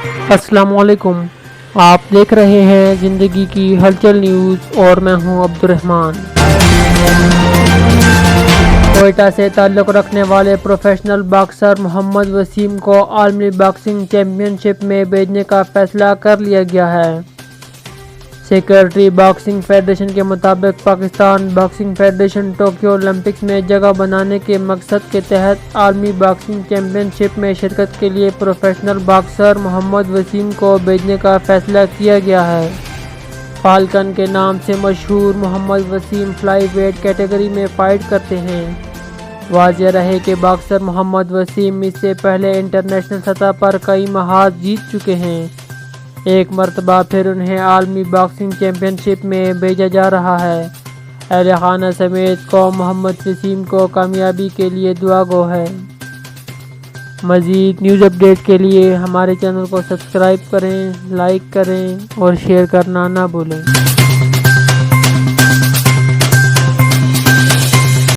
السلام علیکم، آپ دیکھ رہے ہیں زندگی کی ہلچل نیوز اور میں ہوں عبد الرحمان۔ کوئٹہ سے تعلق رکھنے والے پروفیشنل باکسر محمد وسیم کو عالمی باکسنگ چیمپئن شپ میں بھیجنے کا فیصلہ کر لیا گیا ہے۔ سیکریٹری باکسنگ فیڈریشن کے مطابق Pakistan boxing federation Tokyo Olympics میں جگہ بنانے کے مقصد کے تحت عالمی باکسنگ چیمپئن شپ میں شرکت کے لیے پروفیشنل باکسر محمد وسیم کو بھیجنے کا فیصلہ کیا گیا ہے۔ فالکن کے نام سے مشہور محمد وسیم فلائی ویٹ کیٹیگری میں فائٹ کرتے ہیں۔ واضح رہے کہ باکسر محمد وسیم اس سے پہلے انٹرنیشنل سطح پر کئی محاذ جیت چکے ہیں۔ ایک مرتبہ پھر انہیں عالمی باکسنگ چیمپئن شپ میں بھیجا جا رہا ہے۔ اہل خانہ سمیت قوم محمد وسیم کو کامیابی کے لیے دعا گو ہے۔ مزید نیوز اپڈیٹ کے لیے ہمارے چینل کو سبسکرائب کریں، لائک کریں اور شیئر کرنا نہ بھولیں۔